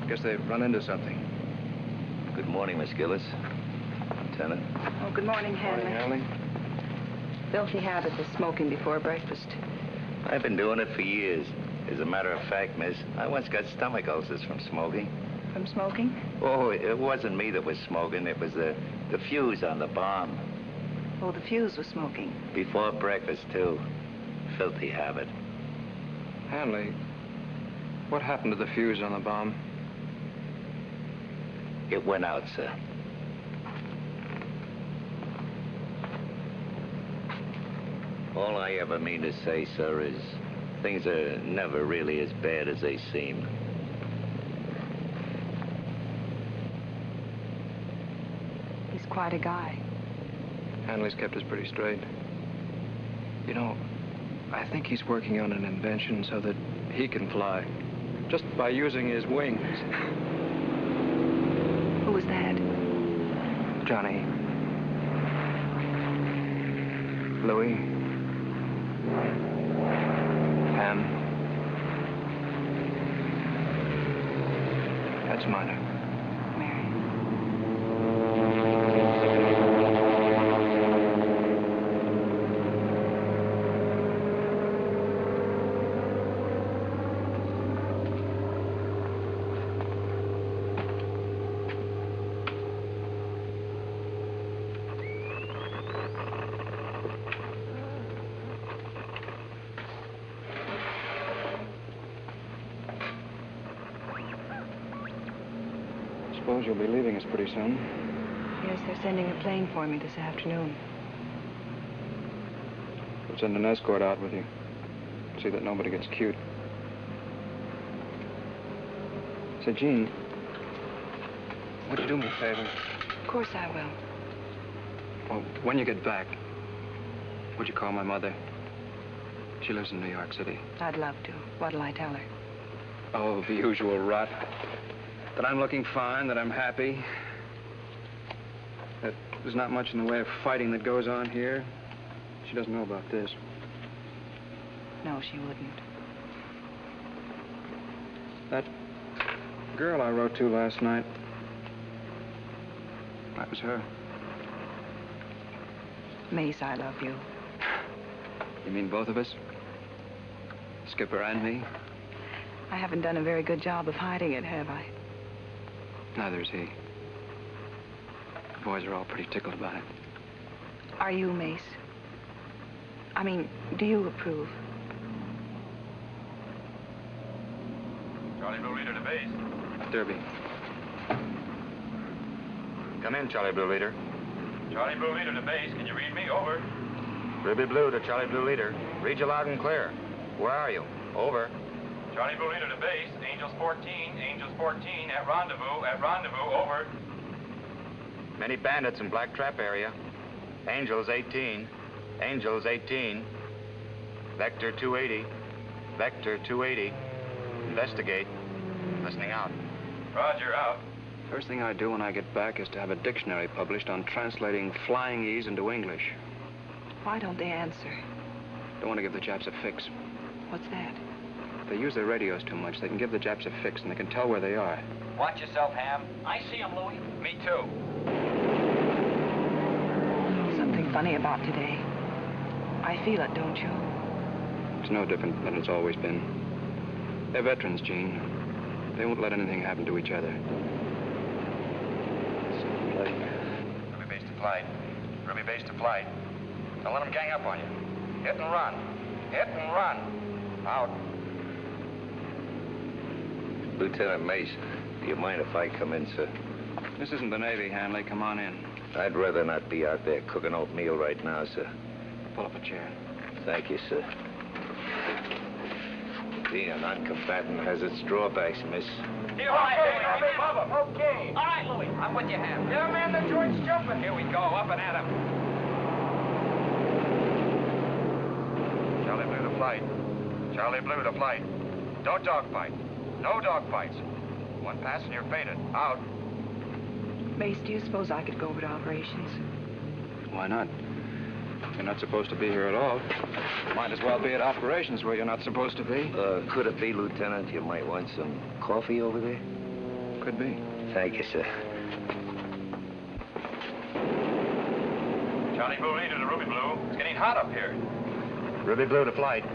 Guess they've run into something. Good morning, Miss Gillis. Lieutenant. Oh, good morning, Hanley. Hanley? Filthy habit of smoking before breakfast. I've been doing it for years. As a matter of fact, miss, I once got stomach ulcers from smoking. From smoking? Oh, it wasn't me that was smoking. It was the fuse on the bomb. Oh, the fuse was smoking. Before breakfast, too. Filthy habit. Hanley, what happened to the fuse on the bomb? It went out, sir. All I ever mean to say, sir, is things are never really as bad as they seem. He's quite a guy. Hanley's kept us pretty straight. You know, I think he's working on an invention so that he can fly. Just by using his wings. Who was that? Johnny. Louis. Pam. That's Minor. Suppose you'll be leaving us pretty soon. Yes, they're sending a plane for me this afternoon. We'll send an escort out with you. See that nobody gets cute. Say, Jean, would you do me a favor? Of course I will. Well, when you get back, would you call my mother? She lives in New York City. I'd love to. What'll I tell her? Oh, the usual rot. That I'm looking fine, that I'm happy. That there's not much in the way of fighting that goes on here. She doesn't know about this. No, she wouldn't. That girl I wrote to last night, that was her. Mace, I love you. You mean both of us? Skipper and me? I haven't done a very good job of hiding it, have I? Neither is he. The boys are all pretty tickled about it. Are you, Mace? I mean, do you approve? Charlie Blue Leader to base. Derby. Come in, Charlie Blue Leader. Charlie Blue Leader to base. Can you read me? Over. Ruby Blue to Charlie Blue Leader. Read you loud and clear. Where are you? Over. Charlie Blue Leader to base. Angels 14, Angels 14 at rendezvous, over. Many bandits in Black Trap area. Angels 18, Angels 18. Vector 280, Vector 280. Investigate. Listening out. Roger, out. First thing I do when I get back is to have a dictionary published on translating flying E's into English. Why don't they answer? Don't want to give the Japs a fix. What's that? If they use their radios too much, they can give the Japs a fix, and they can tell where they are. Watch yourself, Ham. I see him, Louie. Me too. Something funny about today. I feel it, don't you? It's no different than it's always been. They're veterans, Gene. They won't let anything happen to each other. Ruby base to flight. Ruby base to flight. Don't let them gang up on you. Hit and run. Hit and run. Out. Lieutenant Mace, do you mind if I come in, sir? This isn't the Navy, Hanley. Come on in. I'd rather not be out there cooking oatmeal right now, sir. Pull up a chair. Thank you, sir. Being a non-combatant has its drawbacks, miss. Here, all right, Okay. All right, Louie. I'm with you, Ham. Yeah, man, the joint's jumping. Here we go, up and at him. Charlie Blue to flight. Charlie Blue to flight. Don't dogfight. No dogfights. One pass and you're faded. Out. Mace, do you suppose I could go over to operations? Why not? You're not supposed to be here at all. Might as well be at operations where you're not supposed to be. Could it be, Lieutenant, you might want some coffee over there? Could be. Thank you, sir. Charlie Blue Leader to Ruby Blue. It's getting hot up here. Ruby Blue to flight.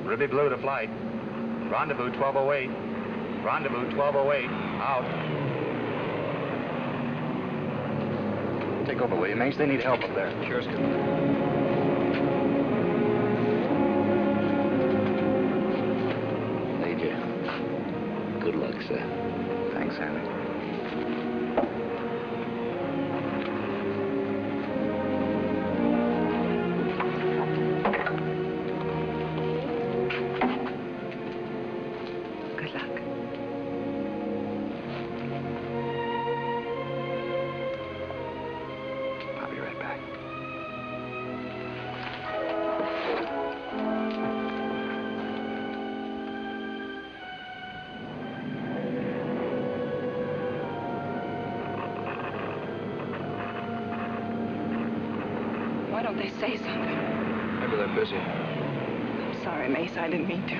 Ruby Blue to flight. Rendezvous 1208. Rendezvous 1208. Out. Take over, will you, Mace? They need help up there. Sure, Skipper. Good luck, sir. Thanks, Hanley. Good luck. I'll be right back. Why don't they say something? Maybe they're busy. I'm sorry, Mace. I didn't mean to.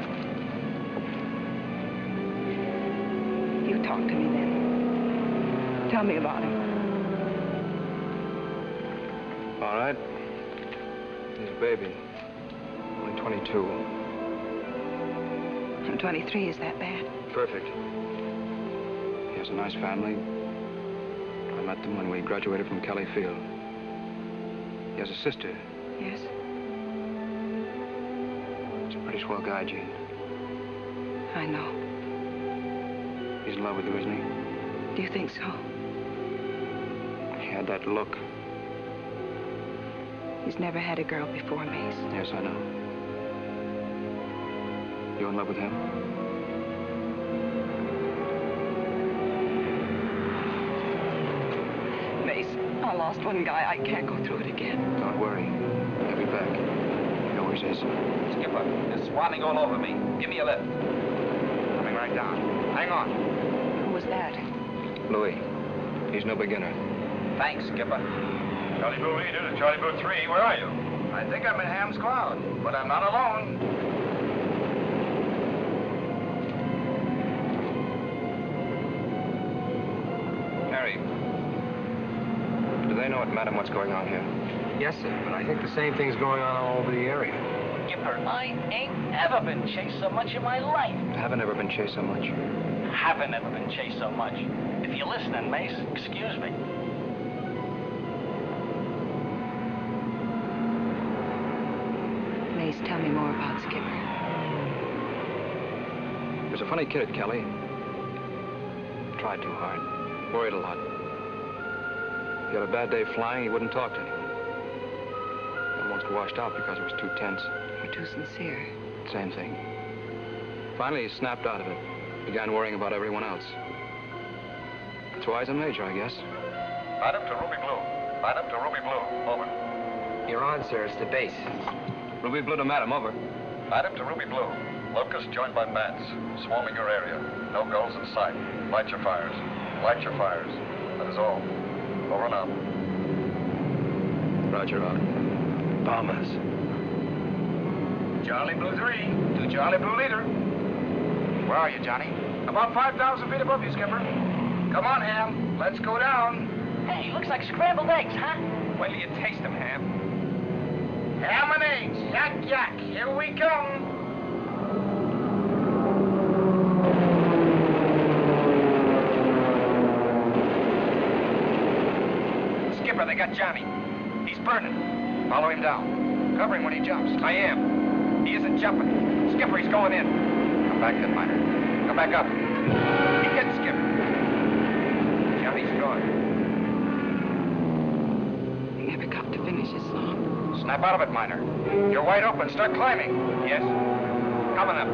You talk to me then. Tell me about him. All right. He's a baby. Only 22. I'm 23. Is that bad? Perfect. He has a nice family. I met them when we graduated from Kelly Field. He has a sister. Yes? He's a pretty swell guy, Gene. I know. He's in love with you, isn't he? Do you think so? Yeah. had that look. He's never had a girl before, Mace. Yes, I know. You in love with him? Mace, I lost one guy. I can't go through it again. Don't worry. He'll be back. He always is. Skipper, there's swanning all over me. Give me a lift. Coming right down. Hang on. Who was that? Louis. He's no beginner. Thanks, Skipper. Charlie Blue Leader to Charlie Blue 3, where are you? I think I'm in Ham's Cloud, but I'm not alone. Harry. Do they know at Madam what's going on here? Yes, sir, but I think the same thing's going on all over the area. Skipper, I ain't ever been chased so much in my life. I haven't ever been chased so much. Haven't ever been chased so much. If you're listening, Mace, excuse me. Mace, tell me more about Skipper. There's a funny kid at Kelly. Tried too hard. Worried a lot. If he had a bad day flying, he wouldn't talk to anyone. Almost washed out because he was too tense. Or too sincere. Same thing. Finally, he snapped out of it. Began worrying about everyone else. That's why he's a major, I guess. Madam to Ruby Blue. Madam to Ruby Blue. Over. You're on, sir. It's the base. Ruby Blue to Madam, over. Madam to Ruby Blue. Locust joined by bats. Swarming your area. No gulls in sight. Light your fires. Light your fires. That is all. Over and out. Roger, out. Bombers. Charlie Blue 3 to Charlie Blue Leader. Where are you, Johnny? About 5,000 feet above you, Skipper. Come on, Ham. Let's go down. Hey, looks like scrambled eggs, huh? Wait till you taste them, Ham. Ham and eggs. Yak, yak. Here we come. Skipper, they got Johnny. He's burning. Follow him down. Cover him when he jumps. I am. He isn't jumping. Skipper, he's going in. Come back then, Miner. Come back up. He hit Skipper. Johnny's gone. He never got to finish his song. Snap out of it, Miner. You're wide open. Start climbing. Yes? Coming up.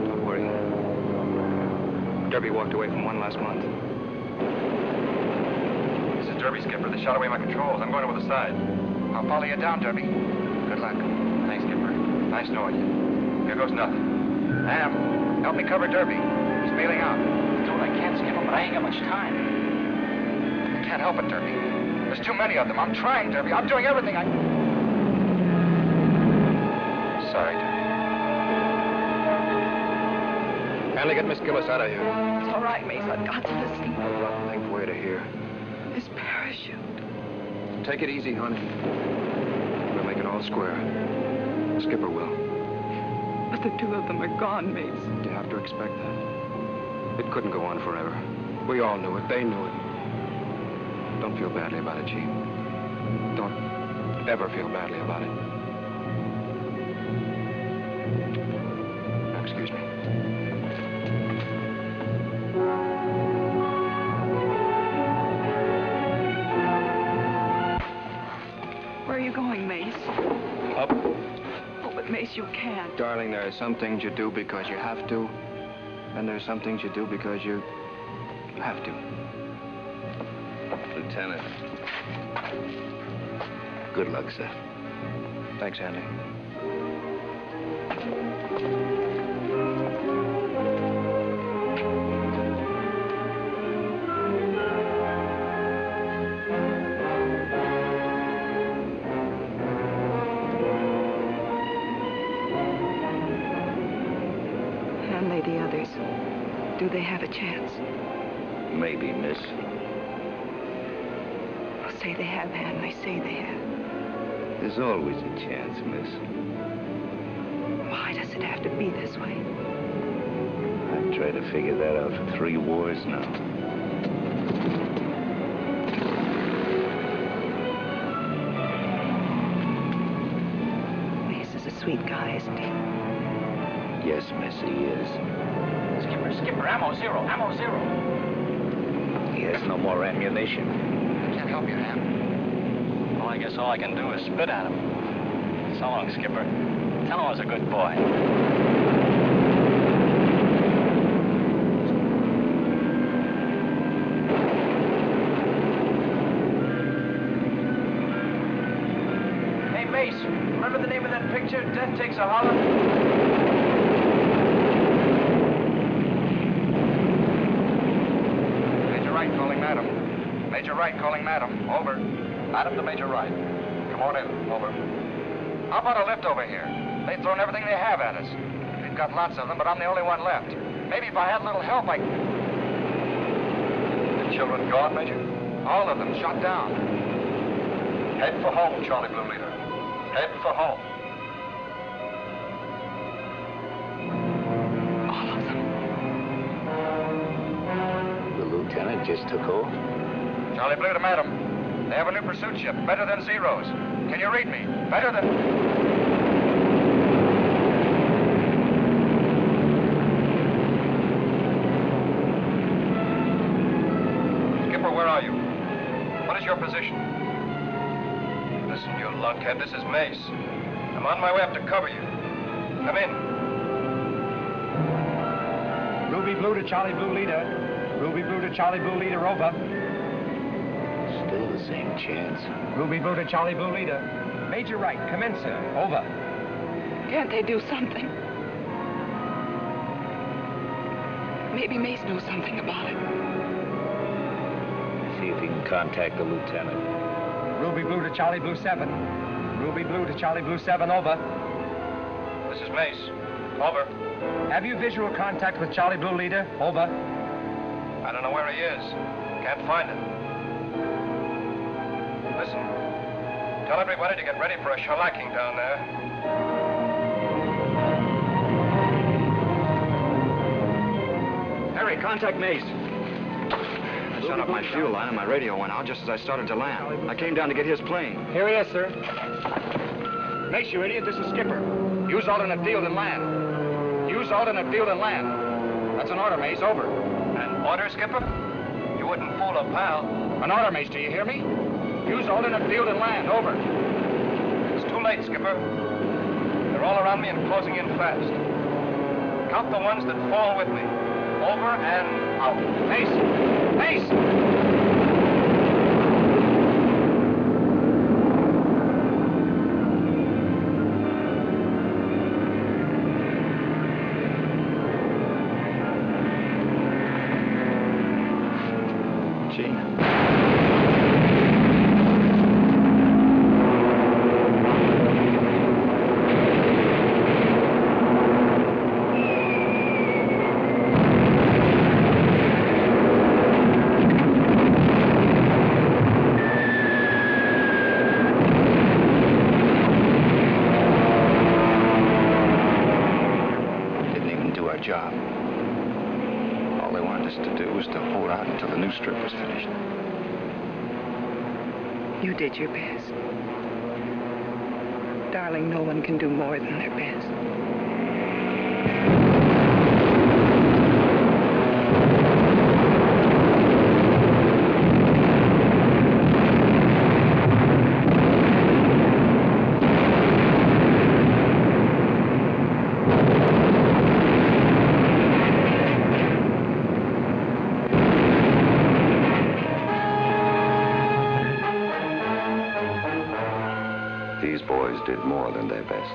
Don't worry. Derby walked away from one last month. This is Derby, Skipper. They shot away my controls. I'm going over the side. I'll follow you down, Derby. Good luck. Thanks, Skipper. Nice knowing you. Here goes nothing. Ham, help me cover Derby. He's bailing out. Do what I can, Skipper, but I ain't got much time. I can't help it, Derby. There's too many of them. I'm trying, Derby. I'm doing everything I... Sorry, Derby. Hanley, get Miss Gillis out of here. It's all right, Mace. I've got to listen. A rotten thing for you to hear. His parachute. Take it easy, honey. We'll make it all square. Skipper will. But the two of them are gone, Mace. You have to expect that. It couldn't go on forever. We all knew it. They knew it. Don't feel badly about it, G. Don't ever feel badly about it. Now, excuse me. Where are you going, Mace? Up. Oh, but Mace, you can't. Darling, there are some things you do because you have to, and there are some things you do because you have to. Lieutenant. Good luck, sir. Thanks, Hanley. Hanley, the others. Do they have a chance? Maybe, miss. Oh, say they have, Hanley. Say they have. There's always a chance, miss. Why does it have to be this way? I've tried to figure that out for 3 wars now. Mace is a sweet guy, isn't he? Yes, miss, he is. Skipper, ammo zero, ammo zero. He has no more ammunition. help you, Ham. Well, I guess all I can do is spit at him. So long, Skipper. Tell him I was a good boy. Remember the name of that picture, Death Takes a Holler? Major Wright calling Madam. Major Wright calling Madam. Over. Madam to Major Wright. Come on in. Over. How about a lift over here? They've thrown everything they have at us. We've got lots of them, but I'm the only one left. Maybe if I had a little help, I... The children gone, Major? All of them shot down. Head for home, Charlie Blue Leader. Head for home. All of them. The lieutenant just took off. Charlie Blue to Madam. They have a new pursuit ship, better than Zero's. Can you read me? Better than... Skipper, where are you? What is your position? Listen, you lunkhead, this is Mace. I'm on my way up to cover you. Come in. Ruby Blue to Charlie Blue Leader. Ruby Blue to Charlie Blue Leader, over. Still the same chance. Ruby Blue to Charlie Blue Leader. Major Wright, come in, sir. Over. Can't they do something? Maybe Mace knows something about it. See if he can contact the lieutenant. Ruby Blue to Charlie Blue 7. Ruby Blue to Charlie Blue 7, over. This is Mace. Over. Have you visual contact with Charlie Blue Leader? Over. I don't know where he is. Can't find him. Listen. Tell everybody to get ready for a shellacking down there. Harry, contact Mace. I shut off my fuel line and my radio went out just as I started to land. I came down to get his plane. Here he is, sir. Mace, you idiot, this is Skipper. Use alternate field and land. Use alternate field and land. That's an order, Mace. Over. An order, Skipper? You wouldn't fool a pal. An order, Mace. Do you hear me? Use alternate field and land. Over. It's too late, Skipper. They're all around me and closing in fast. Count the ones that fall with me. Over and out. Mace! Mace! job. All they wanted us to do was to hold out until the new strip was finished. You did your best. Darling, no one can do more than their best. These boys did more than their best.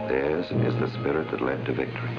Theirs is the spirit that led to victory.